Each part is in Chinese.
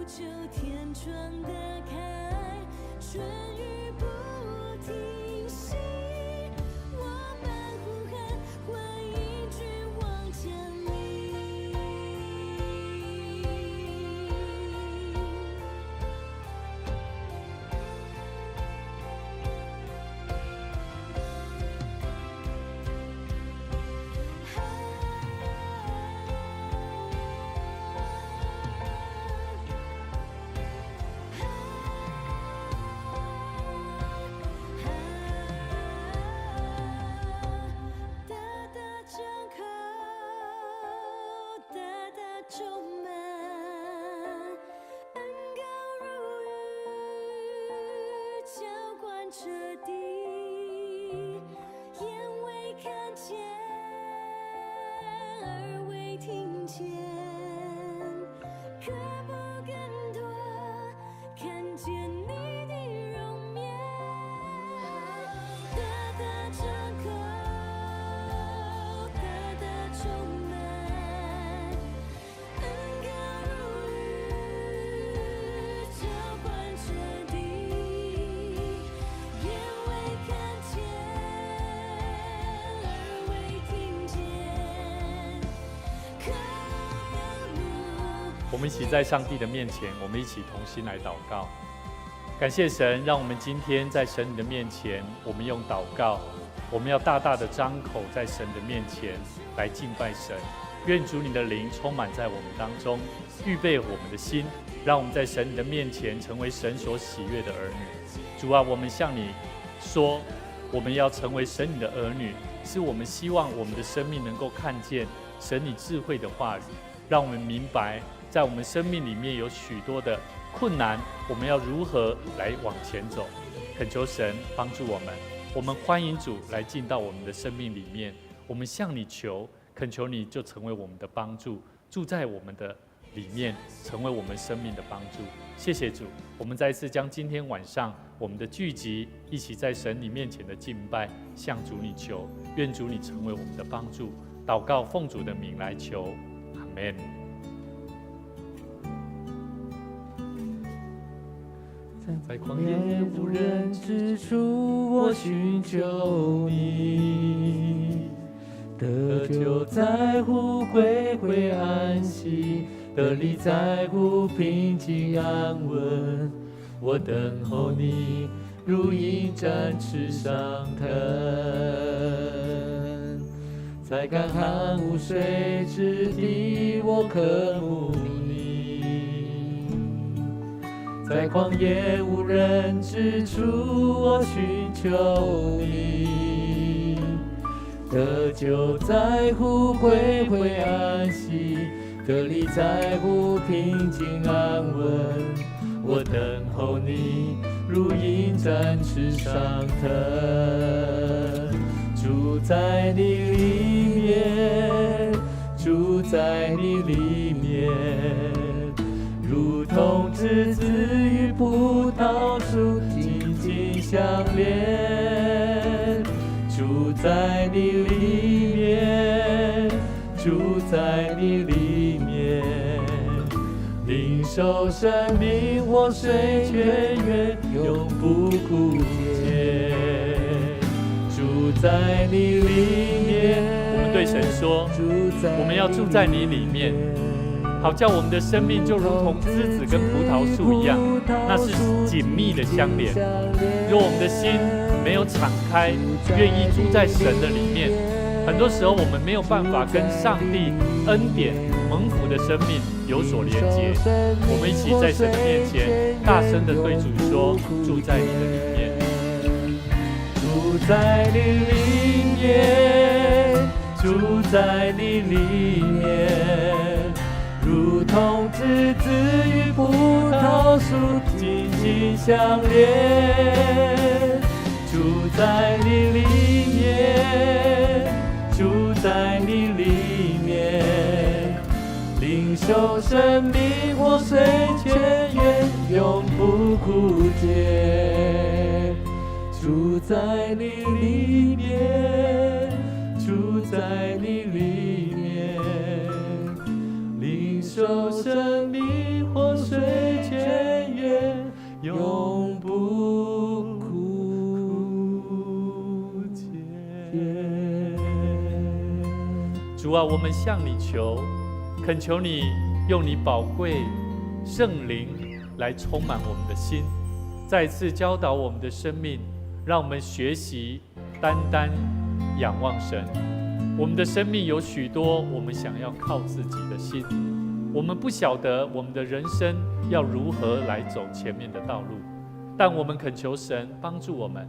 就天窗打开，春雨不停息，我们呼喊，换一句往前离。充满恩膏如雨，浇灌彻底，眼未看见，耳未听见，可不更多看见你的容颜？大大张口，大大充满。我们一起在上帝的面前，我们一起同心来祷告。感谢神，让我们今天在神你的面前，我们用祷告，我们要大大的张口，在神的面前来敬拜神。愿主你的灵充满在我们当中，预备我们的心，让我们在神你的面前成为神所喜悦的儿女。主啊，我们向你说，我们要成为神你的儿女，是我们希望我们的生命能够看见神你智慧的话语，让我们明白在我们生命里面有许多的困难，我们要如何来往前走？恳求神帮助我们。我们欢迎主来进到我们的生命里面，我们向你求，恳求你就成为我们的帮助，住在我们的里面，成为我们生命的帮助。谢谢主，我们再一次将今天晚上我们的聚集，一起在神你面前的敬拜，向主你求，愿主你成为我们的帮助。祷告奉主的名来求，阿们。在旷野无人之处，我寻求你，得救在乎归回安息，得力在乎平静安稳。我等候你，如鹰展翅上腾，在干旱无水之地，我渴慕你。在旷野无人之处，我寻求你，得救在乎归回安息，得力在乎平静安稳。我等候你，如鹰展翅上腾，住在你里面，住在你里面，如同枝子与葡萄树紧紧相连。住在你里面，住在你里面，领受生命活水泉源，永不枯竭。住在你里面，我们对神说，我们要住在你里面，好叫我们的生命就如同枝子跟葡萄树一样，那是紧密的相连。若我们的心没有敞开，愿意住在神的里面，很多时候我们没有办法跟上帝恩典蒙福的生命有所连接。我们一起在神的面前大声的对主说，住在你的里面，住在你里面，住在你里面，如同枝子与葡萄树紧紧相连。住在你里面，住在你里面，领受生命活水泉源，永不枯竭。住在你里面，住在你里面，领受生命活水主啊，我们向你求，恳求你用你宝贵圣灵来充满我们的心，再次教导我们的生命，让我们学习单单仰望神。我们的生命有许多我们想要靠自己的心，我们不晓得我们的人生要如何来走前面的道路，但我们恳求神帮助我们，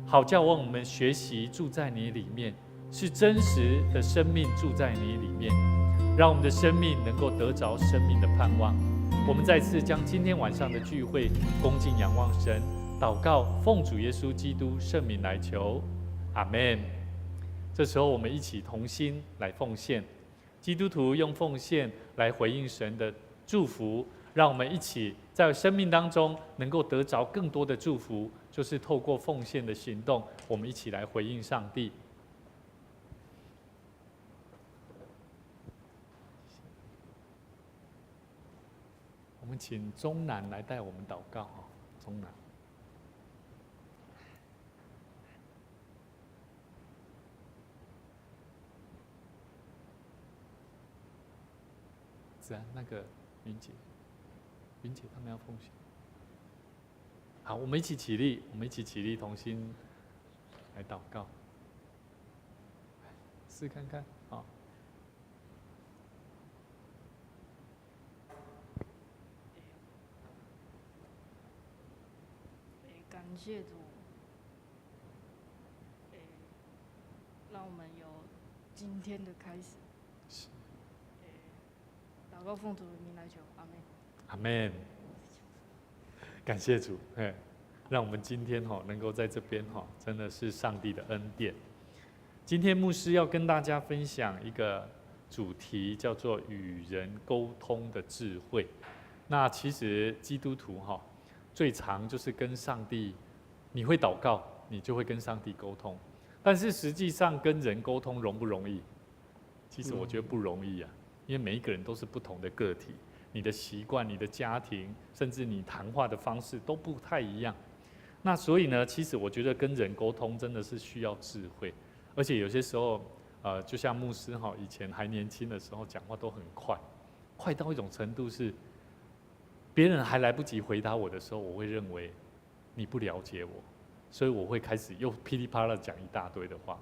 好叫我们学习住在你里面，是真实的生命住在你里面，让我们的生命能够得着生命的盼望。我们再次将今天晚上的聚会恭敬仰望神，祷告奉主耶稣基督圣名来求，阿们。这时候我们一起同心来奉献，基督徒用奉献来回应神的祝福，让我们一起在生命当中能够得着更多的祝福，就是透过奉献的行动，我们一起来回应上帝。我们请钟南来带我们祷告。钟南，子安，那个云姐他们要奉献。好，我们一起起立，同心来祷告，试看看。好。感谢主，让我们有今天的开始。祷告奉主的名来求，阿们。阿们。感谢主，让我们今天能够在这边真的是上帝的恩典。今天牧师要跟大家分享一个主题，叫做与人沟通的智慧。那其实基督徒最常就是跟上帝，你会祷告，你就会跟上帝沟通。但是实际上跟人沟通容不容易？其实我觉得不容易啊，因为每一个人都是不同的个体，你的习惯、你的家庭，甚至你谈话的方式都不太一样。那所以呢，其实我觉得跟人沟通真的是需要智慧，而且有些时候，就像牧师以前还年轻的时候，讲话都很快，快到一种程度是，别人还来不及回答我的时候，我会认为你不了解我，所以我会开始又噼里啪啦讲一大堆的话。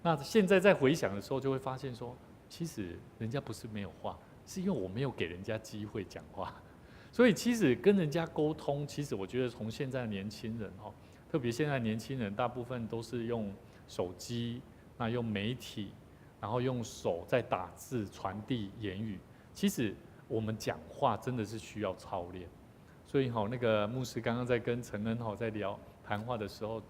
那现在在回想的时候，就会发现说，其实人家不是没有话，是因为我没有给人家机会讲话。所以其实跟人家沟通，其实我觉得从现在的年轻人特别现在年轻人大部分都是用手机，那用媒体，然后用手在打字传递言语。其实我们讲话真的是需要操练。所以那个牧师刚刚在跟陈恩在聊谈话的时候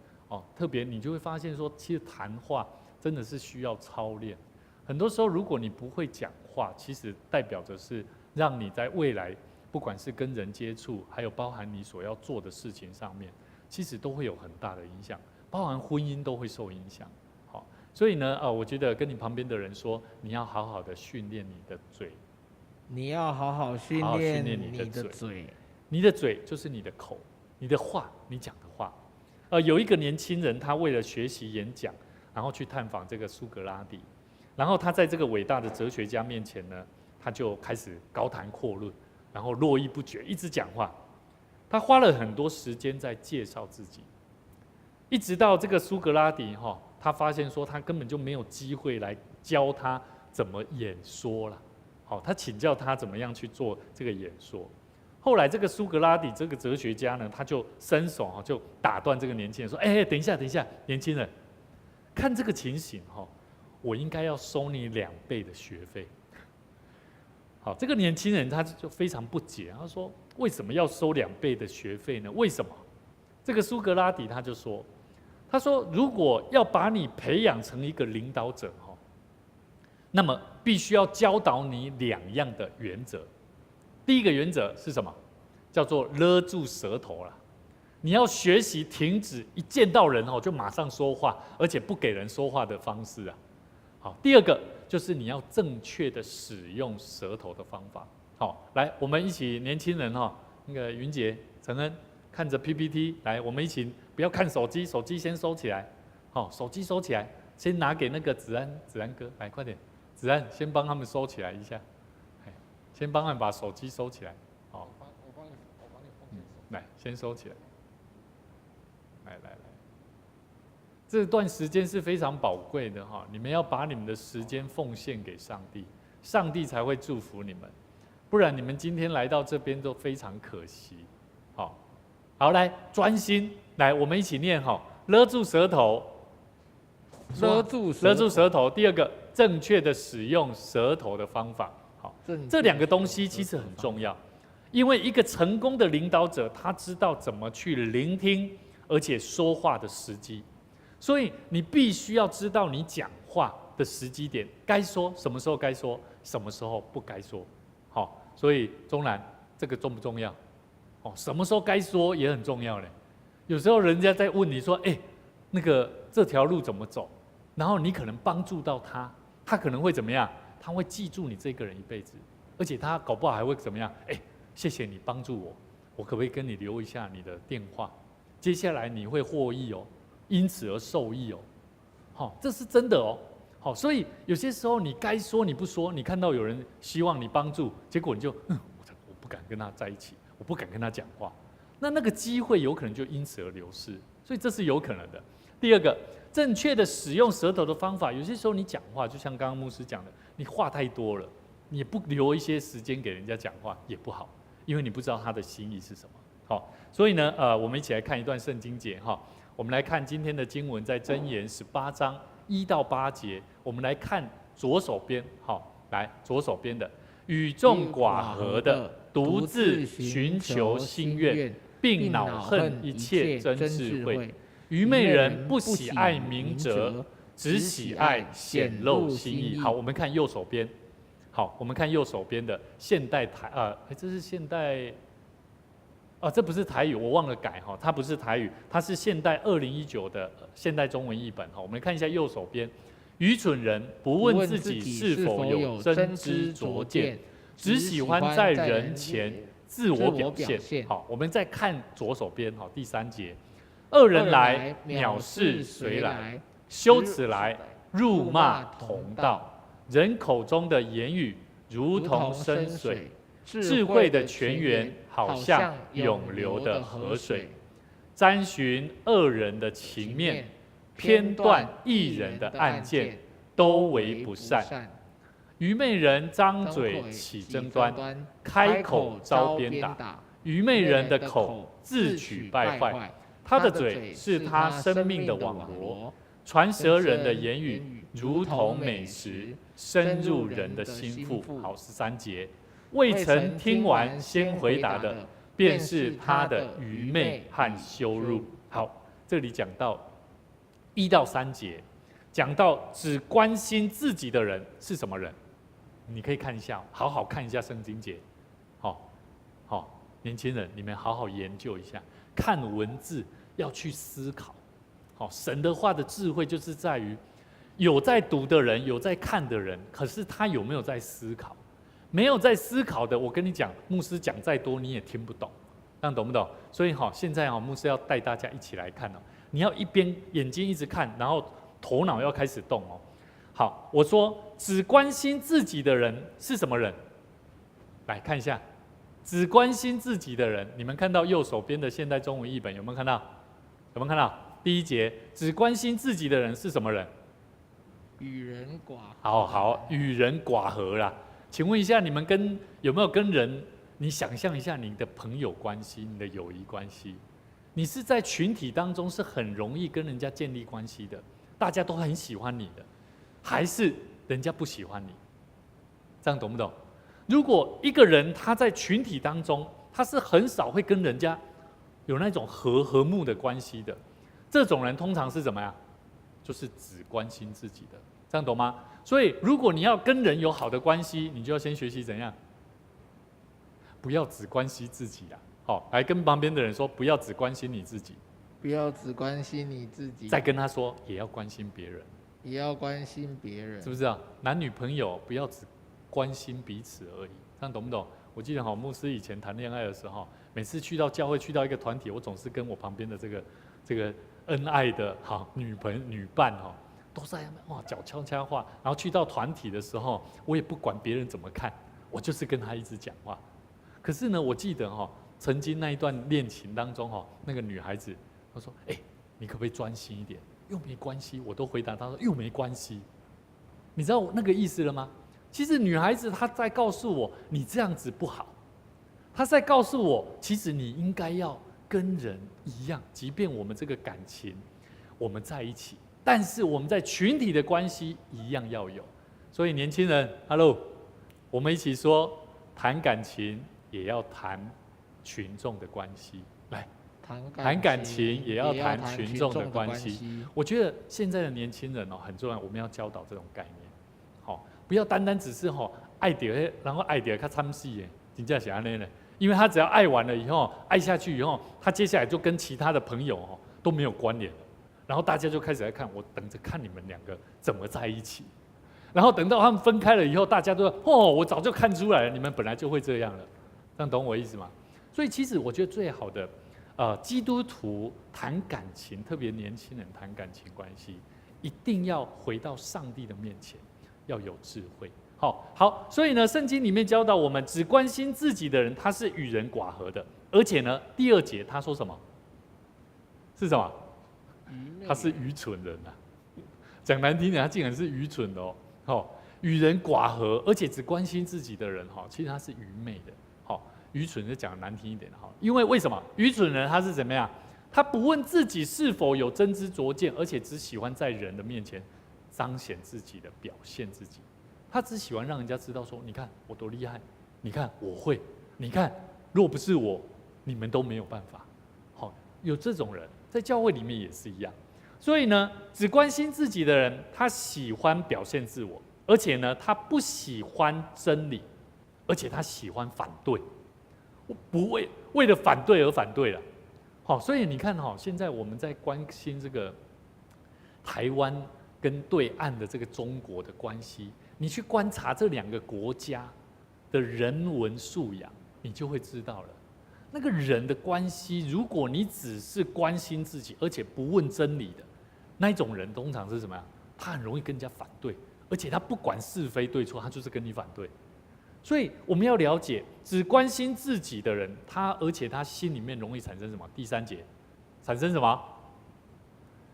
特别你就会发现说，其实谈话真的是需要操练。很多时候如果你不会讲话，其实代表着是让你在未来不管是跟人接触，还有包含你所要做的事情上面，其实都会有很大的影响，包含婚姻都会受影响。所以呢我觉得跟你旁边的人说，你要好好的训练你的嘴，你要好好训练你的嘴。你的嘴就是你的口，你的话，你讲的话。有一个年轻人，他为了学习演讲，然后去探访这个苏格拉底，然后他在这个伟大的哲学家面前呢，他就开始高谈阔论，然后络绎不绝，一直讲话。他花了很多时间在介绍自己，一直到这个苏格拉底他发现说他根本就没有机会来教他怎么演说了。他请教他怎么样去做这个演说。后来这个苏格拉底这个哲学家呢，他就伸手就打断这个年轻人说：“等一下，年轻人，看这个情形我应该要收你2倍的学费。”好，这个年轻人他就非常不解，他说：“为什么要收2倍的学费呢？为什么？”这个苏格拉底他就说：“他说如果要把你培养成一个领导者那么必须要教导你2样的原则。第一个原则是什么？叫做勒住舌头啦。你要学习停止一见到人就马上说话，而且不给人说话的方式啊。好，第二个就是你要正确的使用舌头的方法。好，来，我们一起年轻人那个云杰、陈恩看着 PPT， 来，我们一起不要看手机，手机先收起来。好，手机收起来，先拿给那个子安哥，来快点。子安先帮他们收起来一下，先帮他们把手机收起来。好，我帮你放手。来，先收起来。来，这段时间是非常宝贵的哈，你们要把你们的时间奉献给上帝，上帝才会祝福你们，不然你们今天来到这边都非常可惜。好，来专心，来，我们一起念哈，勒住舌头，勒住舌头。第二个，正确的使用舌头的方法。好，这两个东西其实很重要，因为一个成功的领导者，他知道怎么去聆听，而且说话的时机。所以你必须要知道你讲话的时机点，该说什么时候该说，什么时候不该说。好，所以钟兰，这个重不重要？什么时候该说也很重要嘞。有时候人家在问你说，那个这条路怎么走？然后你可能帮助到他，他可能会怎么样？他会记住你这个人一辈子，而且他搞不好还会怎么样？谢谢你帮助我，我可不可以跟你留一下你的电话？接下来你会获益哦，因此而受益哦。这是真的哦。所以有些时候你该说你不说，你看到有人希望你帮助，结果你就我不敢跟他在一起。我不敢跟他讲话，那个机会有可能就因此而流失，所以这是有可能的。第二个，正确的使用舌头的方法，有些时候你讲话，就像刚刚牧师讲的，你话太多了，你也不留一些时间给人家讲话也不好，因为你不知道他的心意是什么。好，所以呢，我们一起来看一段圣经节哈。我们来看今天的经文，在箴言18章1到8节，我们来看左手边，好，来左手边的，与众寡合的。独自寻求心愿，并恼恨一切真智慧。愚昧人不喜爱明哲，只喜爱显露心意。好，我们看右手边。好，我们看右手边的现代台这是现代这不是台语，我忘了改哈，它不是台语，它是现代2019的现代中文译本哈。我们看一下右手边，愚蠢人不问自己是否有真知灼见。只喜欢在人前自我表现。好，我们再看左手边，好，第3节，恶人来藐视谁来？羞耻来辱骂同道。人口中的言语如同深水，智慧的泉源好像涌流的河水。沾寻恶人的情面，偏断义人的案件，都为不善。愚昧人张嘴起争端，开口招鞭打。愚昧人的口自取败坏，他的嘴是他生命的网罗。传舌人的言语如同美食，深入人的心腹。好，13节，未曾听完先回答的，便是他的愚昧和羞辱。好，这里讲到1到3节，讲到只关心自己的人是什么人？你可以看一下，好好看一下圣经节，好，年轻人，你们好好研究一下，看文字要去思考。好，神的话的智慧就是在于，有在读的人，有在看的人，可是他有没有在思考？没有在思考的，我跟你讲，牧师讲再多你也听不懂，这样懂不懂？所以现在牧师要带大家一起来看你要一边眼睛一直看，然后头脑要开始动好，我说只关心自己的人是什么人？来看一下，只关心自己的人，你们看到右手边的现代中文译本有没有看到？有没有看到？第1节，只关心自己的人是什么人？与人寡合。好，与人寡合啦。请问一下，你们有没有跟人？你想象一下你的朋友关系、你的友谊关系，你是在群体当中是很容易跟人家建立关系的，大家都很喜欢你的。还是人家不喜欢你，这样懂不懂？如果一个人他在群体当中，他是很少会跟人家有那种和睦的关系的，这种人通常是怎么样？就是只关心自己的，这样懂吗？所以如果你要跟人有好的关系，你就要先学习怎样，不要只关心自己啊。好，来跟旁边的人说，不要只关心你自己，不要只关心你自己，再跟他说，也要关心别人。也要关心别人，是不是啊？男女朋友不要只关心彼此而已，这样懂不懂？我记得牧师以前谈恋爱的时候，每次去到教会，去到一个团体，我总是跟我旁边的这个恩爱的女伴都在哇讲悄悄话，然后去到团体的时候，我也不管别人怎么看，我就是跟他一直讲话。可是呢，我记得曾经那一段恋情当中那个女孩子她说：“你可不可以专心一点？”又没关系，我都回答她说：“又没关系。”你知道那个意思了吗？其实女孩子她在告诉我，你这样子不好。她在告诉我，其实你应该要跟人一样，即便我们这个感情，我们在一起，但是我们在群体的关系一样要有。所以年轻人 ，Hello， 我们一起说，谈感情也要谈群众的关系。来，谈感情也要谈群众的关系。我觉得现在的年轻人很重要，我们要教导这种概念。不要单单只是爱到然后爱到较惨死的，真正是安尼呢。因为他只要爱完了以后，爱下去以后，他接下来就跟其他的朋友都没有关联了。然后大家就开始来看，我等着看你们两个怎么在一起。然后等到他们分开了以后，大家都说我早就看出来了，你们本来就会这样了。这样懂我意思吗？所以其实我觉得最好的，基督徒谈感情，特别年轻人谈感情关系，一定要回到上帝的面前。要有智慧，好，所以呢，圣经里面教导我们，只关心自己的人，他是与人寡合的。而且呢，第2节他说什么？是什么？他是愚蠢人啊！讲难听点，他竟然是愚蠢的与人寡合，而且只关心自己的人其实他是愚昧的。愚蠢就讲难听一点因为什么？愚蠢人他是怎么样？他不问自己是否有真知灼见，而且只喜欢在人的面前彰显自己的表现自己，他只喜欢让人家知道说，你看我多厉害，你看我会，你看若不是我，你们都没有办法。有这种人在教会里面也是一样。所以呢，只关心自己的人，他喜欢表现自我，而且呢，他不喜欢真理，而且他喜欢反对，不为了反对而反对了。所以你看现在我们在关心这个台湾跟对岸的这个中国的关系，你去观察这2个国家的人文素养，你就会知道了。那个人的关系，如果你只是关心自己，而且不问真理的那一种人，通常是什么呀？他很容易跟人家反对，而且他不管是非对错，他就是跟你反对。所以我们要了解，只关心自己的人，而且他心里面容易产生什么？第3节，产生什么？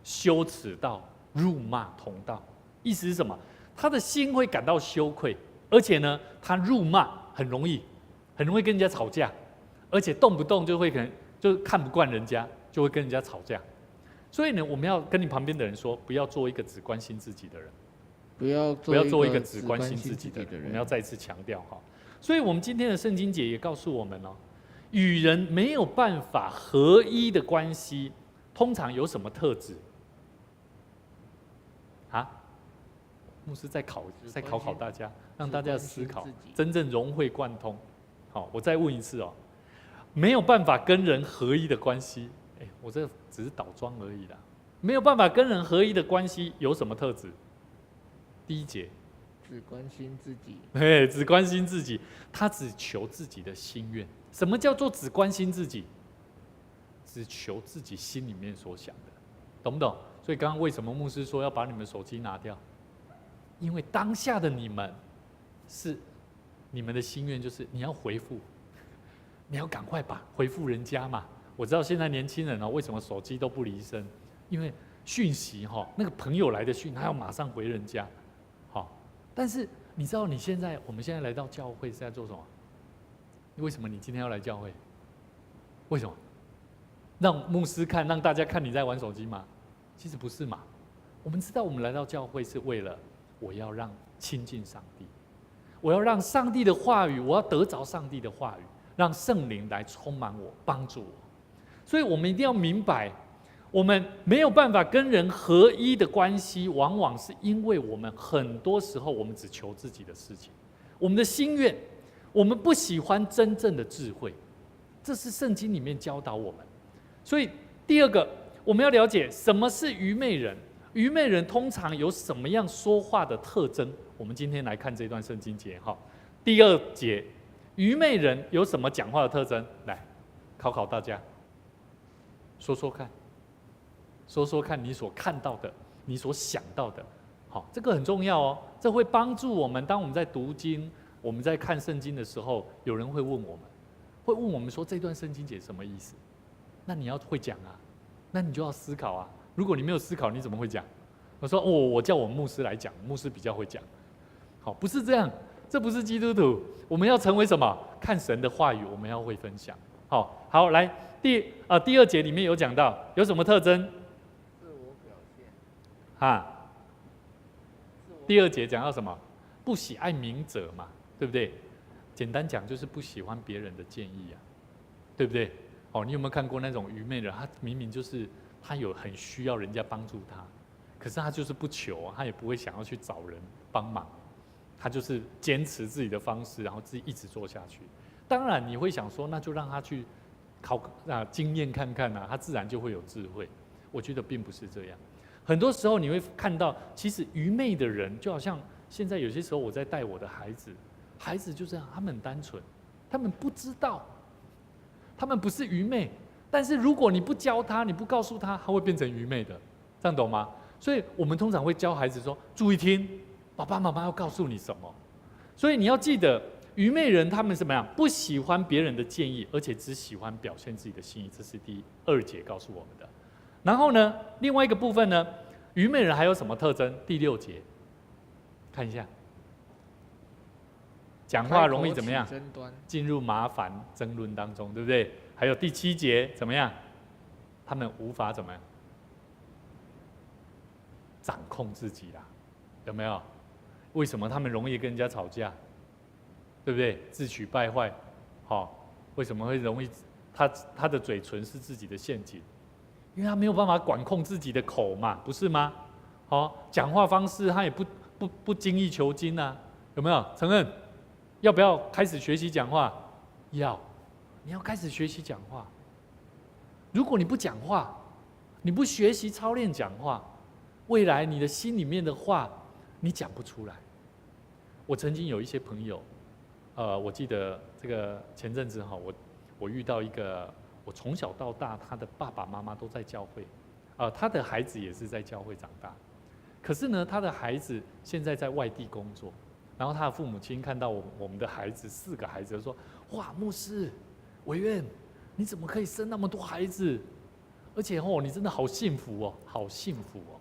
羞耻到辱骂同道，意思是什么？他的心会感到羞愧，而且呢，他辱骂很容易跟人家吵架，而且动不动就会可能就看不惯人家，就会跟人家吵架。所以呢，我们要跟你旁边的人说，不要做一个只关心自己的人，不要做一个只关心自己的人。我们要再次强调所以我们今天的圣经节也告诉我们与人没有办法合一的关系，通常有什么特质？牧师在考大家，让大家思考，真正融会贯通。我再问一次没有办法跟人合一的关系，我这只是倒装而已啦。没有办法跟人合一的关系有什么特质？第1节，只关心自己。只关心自己，他只求自己的心愿。什么叫做只关心自己？只求自己心里面所想的，懂不懂？所以刚刚为什么牧师说要把你们手机拿掉？因为当下的你们你们的心愿就是你要回复，你要赶快回复人家嘛。我知道现在年轻人为什么手机都不离身，因为讯息那个朋友来的讯，他要马上回人家。但是你知道我们现在来到教会是在做什么？为什么你今天要来教会？为什么？让牧师看，让大家看你在玩手机吗？其实不是嘛。我们知道我们来到教会是为了我要让亲近上帝，我要让上帝的话语，我要得着上帝的话语，让圣灵来充满我，帮助我。所以我们一定要明白，我们没有办法跟人合一的关系，往往是因为我们很多时候我们只求自己的事情，我们的心愿，我们不喜欢真正的智慧，这是圣经里面教导我们。所以第2个，我们要了解什么是愚昧人。愚昧人通常有什么样说话的特征？我们今天来看这段圣经节第2节，愚昧人有什么讲话的特征？来考大家，说说看你所看到的你所想到的。好，这个很重要哦，这会帮助我们。当我们在读经、我们在看圣经的时候，有人会问我们说这段圣经节什么意思？那你要会讲啊，那你就要思考啊。如果你没有思考，你怎么会讲？我说我叫我牧师来讲，牧师比较会讲。好，不是这样，这不是基督徒。我们要成为什么？看神的话语，我们要会分享。好，来第二节里面有讲到有什么特征？自我表现。第二节讲到什么？不喜爱明者嘛，对不对？简单讲就是不喜欢别人的建议啊，对不对？你有没有看过那种愚昧人？他明明就是他有很需要人家帮助他，可是他就是不求，他也不会想要去找人帮忙，他就是坚持自己的方式，然后自己一直做下去。当然你会想说，那就让他去经验看看啊，他自然就会有智慧。我觉得并不是这样。很多时候你会看到，其实愚昧的人，就好像现在有些时候我在带我的孩子，孩子就这样，他们很单纯，他们不知道，他们不是愚昧，但是如果你不教他，你不告诉他，他会变成愚昧的，这样懂吗？所以我们通常会教孩子说：注意听，爸爸妈妈要告诉你什么。所以你要记得，愚昧人他们怎么样？不喜欢别人的建议，而且只喜欢表现自己的心意，这是第2节告诉我们的。然后呢，另外一个部分呢，愚昧人还有什么特征？第6节，看一下，讲话容易怎么样？进入麻烦争论当中，对不对？还有第7节怎么样？他们无法怎么样掌控自己啦？有没有？为什么他们容易跟人家吵架？对不对？自取败坏，为什么会容易？他的嘴唇是自己的陷阱。因为他没有办法管控自己的口嘛，不是吗？讲话方式他也不精益求精啊，有没有？承认？要不要开始学习讲话？你要开始学习讲话。如果你不讲话，你不学习操练讲话，未来你的心里面的话，你讲不出来。我曾经有一些朋友，我记得这个前阵子我遇到一个。我从小到大，他的爸爸妈妈都在教会，他的孩子也是在教会长大。可是呢，他的孩子现在在外地工作，然后他的父母亲看到我们的孩子4个孩子，就说：哇，牧师，委员，你怎么可以生那么多孩子？而且你真的好幸福哦，好幸福哦！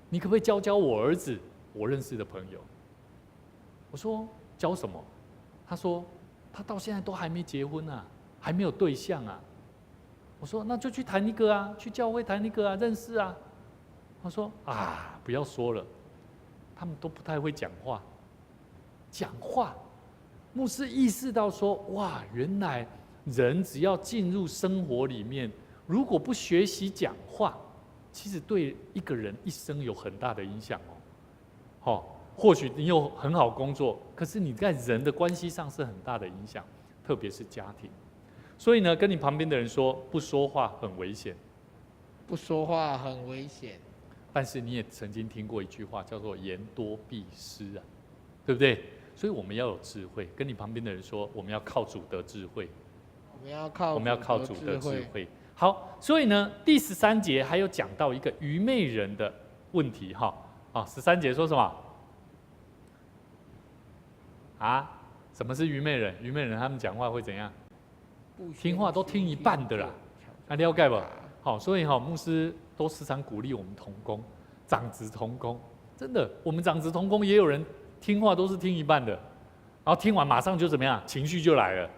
你可不可以教教我儿子，我认识的朋友？我说教什么？他说他到现在都还没结婚啊。还没有对象啊，我说那就去谈一个啊，去教会谈一个啊，认识啊。他说不要说了，他们都不太会讲话。牧师意识到说，哇，原来人只要进入生活里面，如果不学习讲话，其实对一个人一生有很大的影响哦。或许你有很好工作，可是你在人的关系上是很大的影响，特别是家庭。所以呢，跟你旁边的人说，不说话很危险。不说话很危险。但是你也曾经听过一句话，叫做言多必失啊，对不对？所以我们要有智慧。跟你旁边的人说，我们要靠主得智慧。我们要靠主得智慧。好，所以呢，第13节还有讲到一个愚昧人的问题13节说什么？什么是愚昧人？愚昧人他们讲话会怎样？听话都听一半的啦，了解不？所以牧师都时常鼓励我们同工、长子同工，真的，我们长子同工也有人听话都是听一半的，然后听完马上就怎么样，情绪就来了，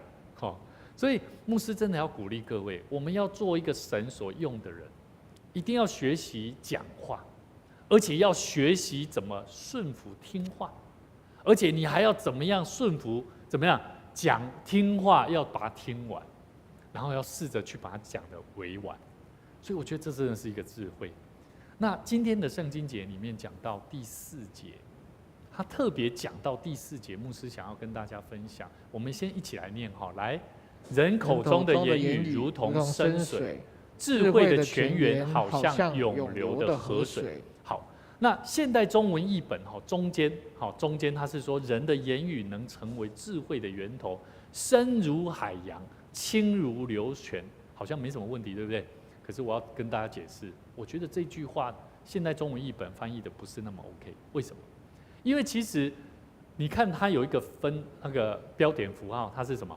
所以牧师真的要鼓励各位，我们要做一个神所用的人，一定要学习讲话，而且要学习怎么顺服听话，而且你还要怎么样顺服，怎么样讲听话，要把它听完。然后要试着去把它讲得委婉，所以我觉得这真的是一个智慧。那今天的圣经节里面讲到第4节，他特别讲到第4节，牧师想要跟大家分享。我们先一起来念来，人口中的言语如同深水，智慧的泉源好像涌流的河水。好，那现代中文译本中间它是说，人的言语能成为智慧的源头，深如海洋，清如流泉，好像没什么问题，对不对？可是我要跟大家解释，我觉得这句话现代中文译本翻译的不是那么 OK。为什么？因为其实你看它有一个那个标点符号，它是什么？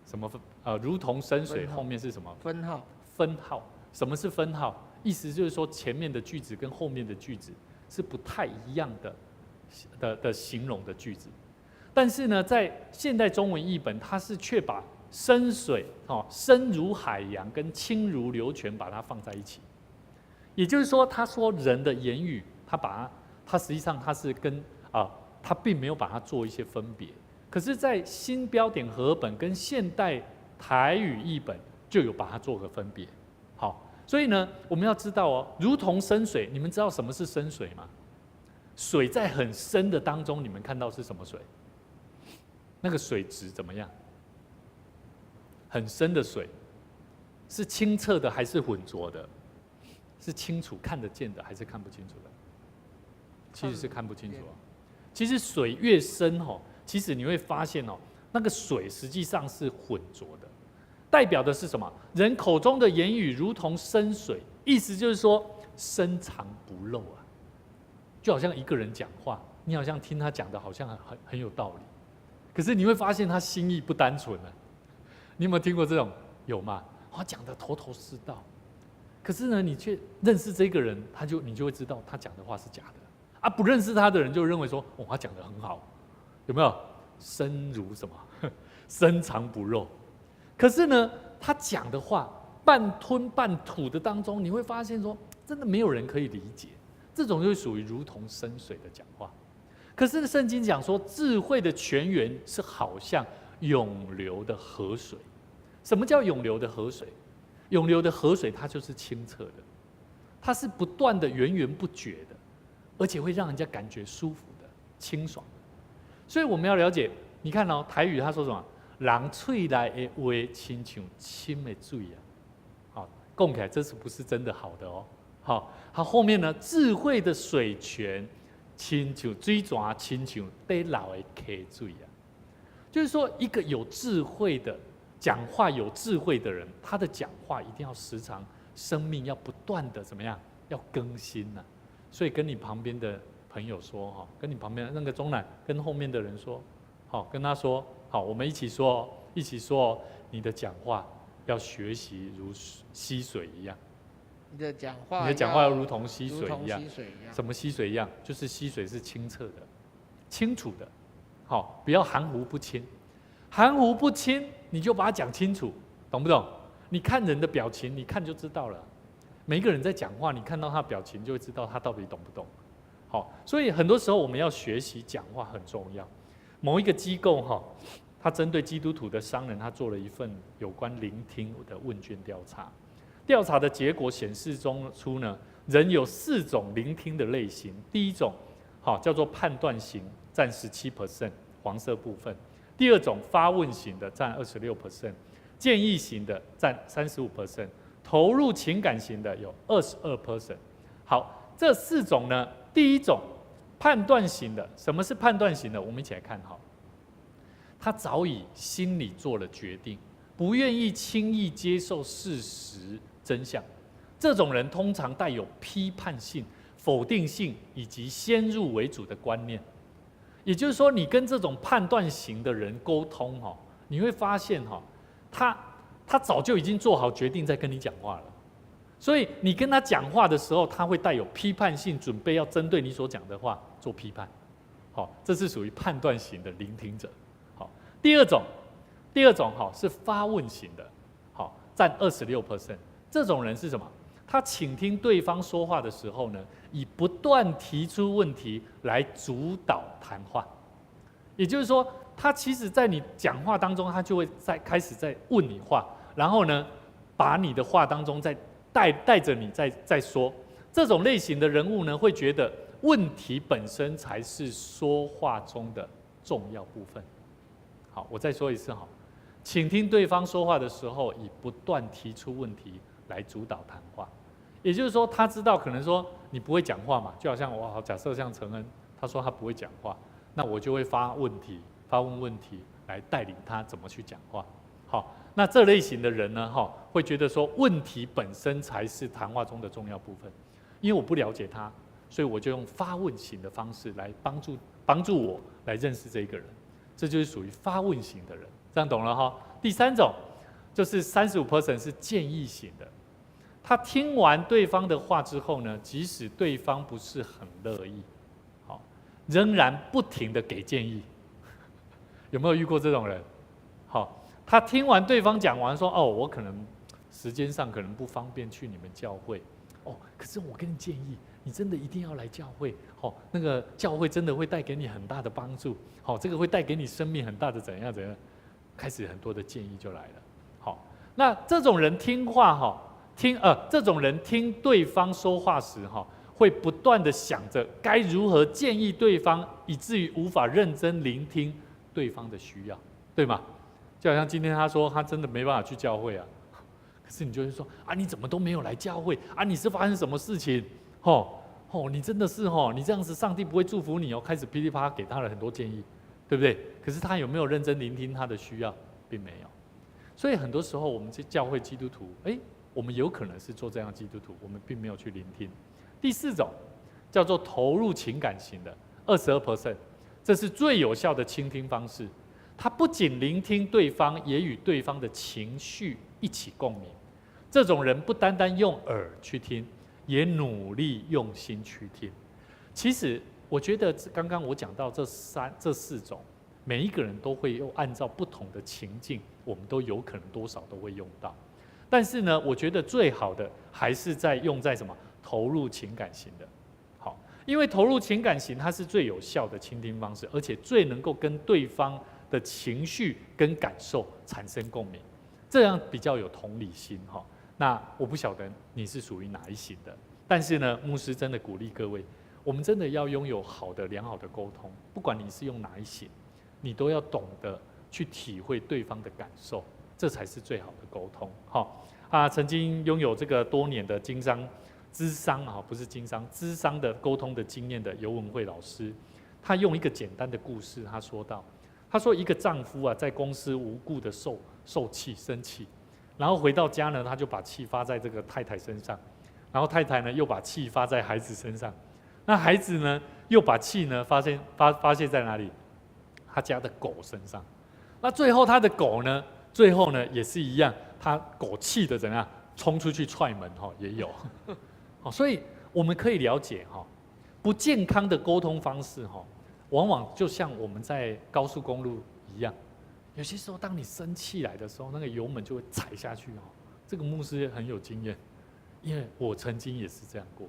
什么如同深水后面是什么？分号。分号。什么是分号？意思就是说前面的句子跟后面的句子是不太一样的形容的句子。但是呢，在现代中文译本，它是却把深水深如海洋跟清如流泉把它放在一起。也就是说，他说人的言语，他实际上他是跟他并没有把它做一些分别。可是，在新标点和合本跟现代台语译本就有把它做个分别。好，所以呢，我们要知道哦，如同深水，你们知道什么是深水吗？水在很深的当中，你们看到是什么水？那个水质怎么样？很深的水，是清澈的还是浑浊的？是清楚看得见的还是看不清楚的？其实是看不清楚啊。其实水越深其实你会发现那个水实际上是浑浊的，代表的是什么？人口中的言语如同深水，意思就是说深藏不露啊。就好像一个人讲话，你好像听他讲的好像很有道理，可是你会发现他心意不单纯啊。你有没有听过这种？有吗？他讲的头头是道，可是呢，你却认识这个人，你就会知道他讲的话是假的啊。不认识他的人就认为说，他讲的很好，有没有？深如什么？深藏不露。可是呢，他讲的话半吞半吐的当中，你会发现说，真的没有人可以理解。这种就属于如同深水的讲话。可是圣经讲说，智慧的泉源是好像涌流的河水。什么叫涌流的河水？涌流的河水它就是清澈的，它是不断的源源不绝的，而且会让人家感觉舒服的、清爽的。所以我们要了解，你看台语他说什么？人嘴来的话，亲像深的水啊。好，讲起来这是不是真的好的哦？好，后面呢，智慧的水泉，亲像水泉，亲像底流的溪水啊。就是说，一个有智慧的讲话、有智慧的人，他的讲话一定要时常，生命要不断的怎么样？要更新啊。所以跟你旁边的朋友说跟你旁边那个中南跟后面的人说，跟他说，我们一起说，你的讲话要学习如溪水一样。你的讲话要如同溪水一样。什么溪水一样？就是溪水是清澈的、清楚的。不要含糊不清。含糊不清，你就把它讲清楚，懂不懂？你看人的表情，你看就知道了。每一个人在讲话，你看到他的表情，就会知道他到底懂不懂。所以很多时候我们要学习讲话很重要。某一个机构他针对基督徒的商人，他做了一份有关聆听的问卷调查。调查的结果显示出呢，人有4种聆听的类型。第一种叫做判断型，占17%，黄色部分。第二种发问型的占26%，建议型的占35%，投入情感型的有22%。好，这4种呢，第一种判断型的，什么是判断型的？我们一起来看他早已心里做了决定，不愿意轻易接受事实真相。这种人通常带有批判性、否定性以及先入为主的观念。也就是说，你跟这种判断型的人沟通你会发现他早就已经做好决定在跟你讲话了。所以你跟他讲话的时候，他会带有批判性，准备要针对你所讲的话做批判。这是属于判断型的聆听者。第二种是发问型的，占26%。这种人是什么？他倾听对方说话的时候呢，以不断提出问题来主导谈话。也就是说，他其实在你讲话当中，他就会开始在问你话，然后呢，把你的话当中再带着你再说。这种类型的人物呢，会觉得问题本身才是说话中的重要部分。好，我再说一次倾听对方说话的时候，以不断提出问题来主导谈话。也就是说，他知道可能说你不会讲话嘛，就好像假设像承恩，他说他不会讲话，那我就会发问问题来带领他怎么去讲话。好，那这类型的人呢，会觉得说问题本身才是谈话中的重要部分，因为我不了解他，所以我就用发问型的方式来帮助我来认识这个人，这就是属于发问型的人，这样懂了哈。第三种就是35% 是建议型的，他听完对方的话之后呢，即使对方不是很乐意，仍然不停的给建议。有没有遇过这种人？他听完对方讲完说，我可能时间上可能不方便去你们教会，可是我跟你建议，你真的一定要来教会，那个教会真的会带给你很大的帮助，这个会带给你生命很大的怎样，开始很多的建议就来了。那这种人听话，这种人听对方说话时，会不断的想着该如何建议对方，以至于无法认真聆听对方的需要，对吗？就好像今天他说他真的没办法去教会啊，可是你就会说你怎么都没有来教会啊？你是发生什么事情？你真的是你这样子，上帝不会祝福你哦。开始噼里啪啦给他了很多建议，对不对？可是他有没有认真聆听他的需要？并没有。所以很多时候我们这教会基督徒，我们有可能是做这样的基督徒，我们并没有去聆听。第四种叫做投入情感型的22%，这是最有效的倾听方式。他不仅聆听对方，也与对方的情绪一起共鸣。这种人不单单用耳去听，也努力用心去听。其实我觉得刚刚我讲到这四种，每一个人都会按照不同的情境，我们都有可能多少都会用到。但是呢，我觉得最好的还是用在什么？投入情感型的。好，因为投入情感型它是最有效的倾听方式，而且最能够跟对方的情绪跟感受产生共鸣，这样比较有同理心。那我不晓得你是属于哪一型的，但是呢，牧师真的鼓励各位，我们真的要拥有良好的沟通，不管你是用哪一型，你都要懂得去体会对方的感受，这才是最好的沟通。曾经拥有这个多年的谘商不是经商，谘商的沟通的经验的尤文慧老师，他用一个简单的故事，他说一个丈夫在公司无故的生气，然后回到家呢，他就把气发在这个太太身上，然后太太呢又把气发在孩子身上，那孩子呢又把气呢发泄在哪里？他家的狗身上。那最后他的狗呢，也是一样，他狗气的怎样冲出去踹门也有。所以我们可以了解不健康的沟通方式往往就像我们在高速公路一样，有些时候当你生气来的时候，那个油门就会踩下去。这个牧师很有经验，因为我曾经也是这样过，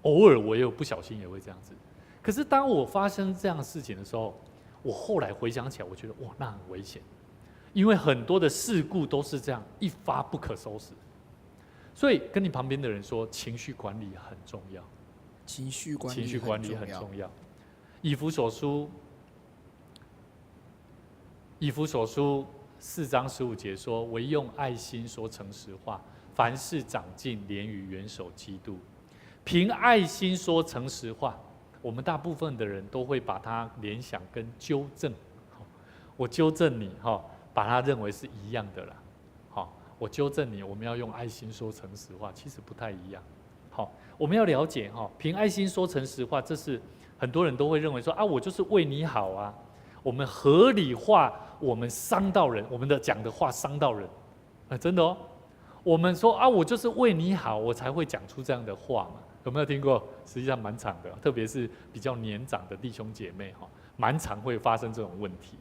偶尔我也有不小心也会这样子。可是当我发生这样的事情的时候，我后来回想起来，我觉得那很危险，因为很多的事故都是这样一发不可收拾。所以跟你旁边的人说，情绪管理很重要。情绪管理很重要。以弗所书4章15节说：“唯用爱心说诚实话，凡事长进，连于元首基督。”凭爱心说诚实话，我们大部分的人都会把它联想跟纠正。我纠正你，把它认为是一样的啦。我纠正你，我们要用爱心说诚实话，其实不太一样。我们要了解凭爱心说诚实话，这是很多人都会认为说我就是为你好啊。我们合理化我们伤到人，我们的讲的话伤到人，真的我们说我就是为你好，我才会讲出这样的话嘛。有没有听过？实际上蛮常的，特别是比较年长的弟兄姐妹蛮常会发生这种问题。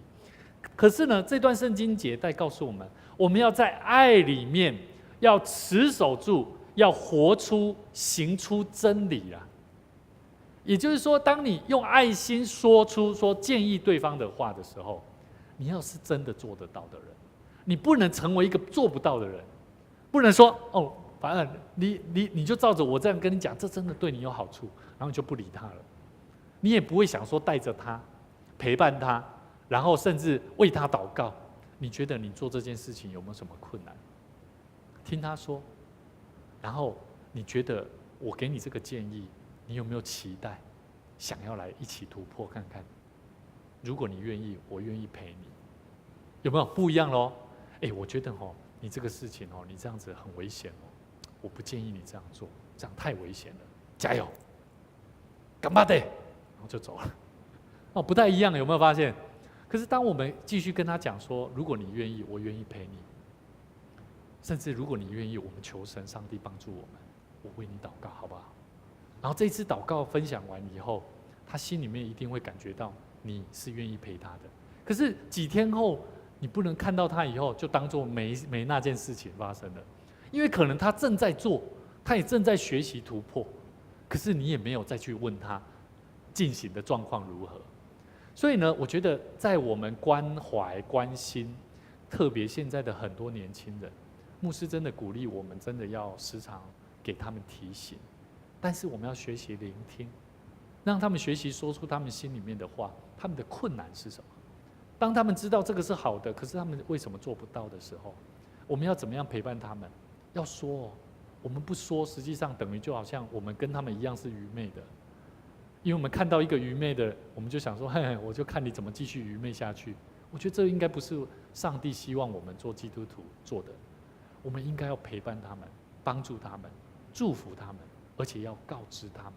可是呢，这段圣经节在告诉我们，我们要在爱里面要持守住，要活出、行出真理啊。也就是说，当你用爱心说建议对方的话的时候，你要是真的做得到的人，你不能成为一个做不到的人，不能说反正你就照着我这样跟你讲，这真的对你有好处，然后你就不理他了。你也不会想说带着他，陪伴他，然后甚至为他祷告。你觉得你做这件事情有没有什么困难？听他说，然后你觉得我给你这个建议，你有没有期待，想要来一起突破看看？如果你愿意，我愿意陪你，有没有不一样咯？我觉得你这个事情哦，你这样子很危险哦，我不建议你这样做，这样太危险了，加油，干巴的，然后就走了。哦，不太一样，有没有发现？可是当我们继续跟他讲说，如果你愿意，我愿意陪你，甚至如果你愿意，我们求神上帝帮助我们，我为你祷告，好不好？然后这次祷告分享完以后，他心里面一定会感觉到你是愿意陪他的。可是几天后，你不能看到他以后就当作没那件事情发生了，因为可能他正在做，他也正在学习突破，可是你也没有再去问他进行的状况如何。所以呢，我觉得在我们关怀关心，特别现在的很多年轻人，牧师真的鼓励我们，真的要时常给他们提醒，但是我们要学习聆听，让他们学习说出他们心里面的话，他们的困难是什么。当他们知道这个是好的，可是他们为什么做不到的时候，我们要怎么样陪伴他们？要说哦，我们不说，实际上等于就好像我们跟他们一样是愚昧的，因为我们看到一个愚昧的，我们就想说，嘿，我就看你怎么继续愚昧下去。我觉得这应该不是上帝希望我们做基督徒做的，我们应该要陪伴他们，帮助他们，祝福他们，而且要告知他们。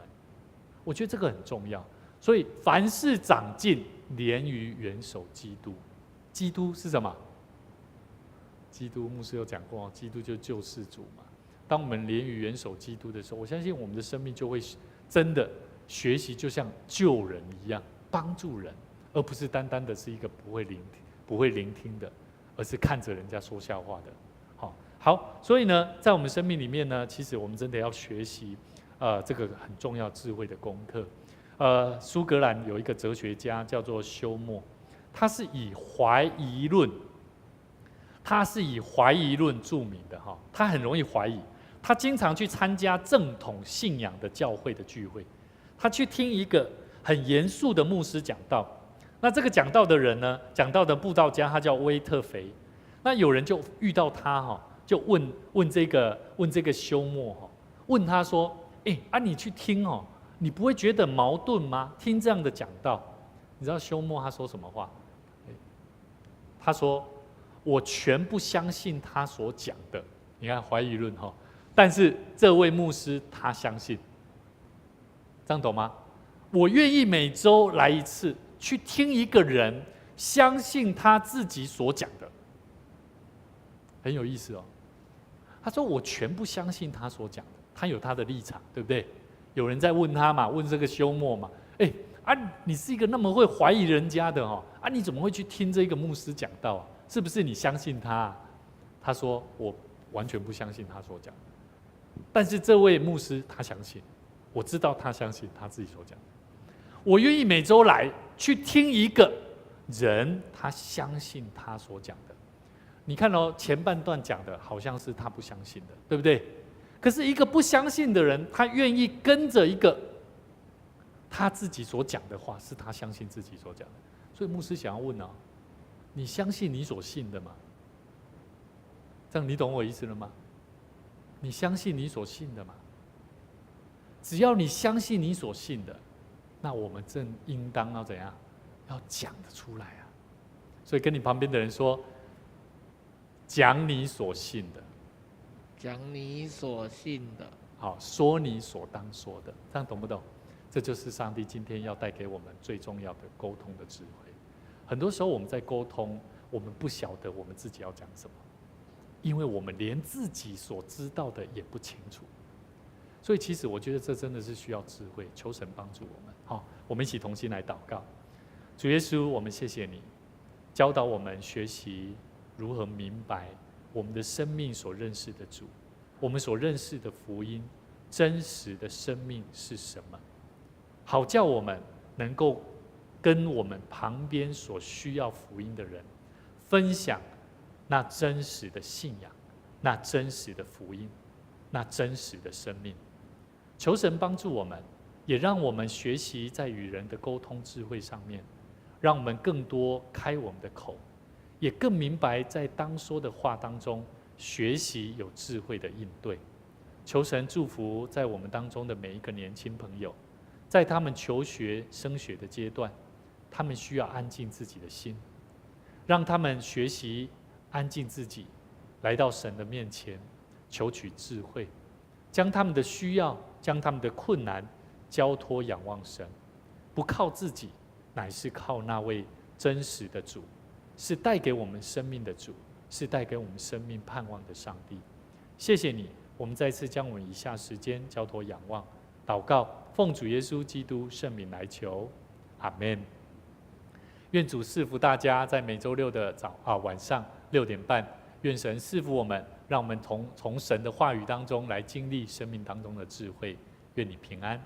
我觉得这个很重要。所以凡事长进，连于元首基督。基督是什么？基督牧师有讲过，基督就是救世主嘛。当我们连于元首基督的时候，我相信我们的生命就会真的学习，就像救人一样，帮助人，而不是单单的是一个不会聆听的，而是看着人家说笑话的。好，所以呢，在我们生命里面呢，其实我们真的要学习这个很重要智慧的功课。苏格兰有一个哲学家叫做休谟，他是以怀疑论著名的哈，他很容易怀疑，他经常去参加正统信仰的教会的聚会，他去听一个很严肃的牧师讲道。那这个讲道的人呢，讲道的布道家他叫威特肥，那有人就遇到他哈，就问这个休谟哈，问他说，你去听哦。你不会觉得矛盾吗？听这样的讲道，你知道休谟他说什么话？他说：“我全不相信他所讲的。”你看怀疑论哈，但是这位牧师他相信，这样懂吗？我愿意每周来一次，去听一个人相信他自己所讲的，很有意思哦。他说：“我全不相信他所讲的，他有他的立场，对不对？”有人在问他嘛，问这个休谟嘛，你是一个那么会怀疑人家的哦，你怎么会去听这个牧师讲道啊？是不是你相信他啊？他说我完全不相信他所讲的，但是这位牧师他相信，我知道他相信他自己所讲的，我愿意每周来去听一个人他相信他所讲的。你看哦，前半段讲的好像是他不相信的，对不对？可是一个不相信的人，他愿意跟着一个他自己所讲的话，是他相信自己所讲的。所以牧师想要问你相信你所信的吗？这样你懂我意思了吗？你相信你所信的吗？只要你相信你所信的，那我们正应当要怎样？要讲得出来啊！所以跟你旁边的人说，讲你所信的。讲你所信的，好，说你所当说的，这样懂不懂？这就是上帝今天要带给我们最重要的沟通的智慧。很多时候我们在沟通，我们不晓得我们自己要讲什么，因为我们连自己所知道的也不清楚。所以其实我觉得这真的是需要智慧，求神帮助我们。好，我们一起同心来祷告。主耶稣，我们谢谢你，教导我们学习如何明白我们的生命所认识的主，我们所认识的福音，真实的生命是什么？好叫我们能够跟我们旁边所需要福音的人分享那真实的信仰，那真实的福音，那真实的生命。求神帮助我们，也让我们学习在与人的沟通智慧上面，让我们更多开我们的口，也更明白在当说的话当中学习有智慧的应对。求神祝福在我们当中的每一个年轻朋友，在他们求学升学的阶段，他们需要安静自己的心，让他们学习安静自己，来到神的面前，求取智慧，将他们的需要、将他们的困难交托仰望神，不靠自己，乃是靠那位真实的主，是带给我们生命的主，是带给我们生命盼望的上帝。谢谢你，我们再次将我们以下时间交托仰望、祷告，奉主耶稣基督圣名来求，阿们。愿主赐福大家，在每周六的晚上6点半，愿神赐福我们，让我们从神的话语当中来经历生命当中的智慧。愿你平安。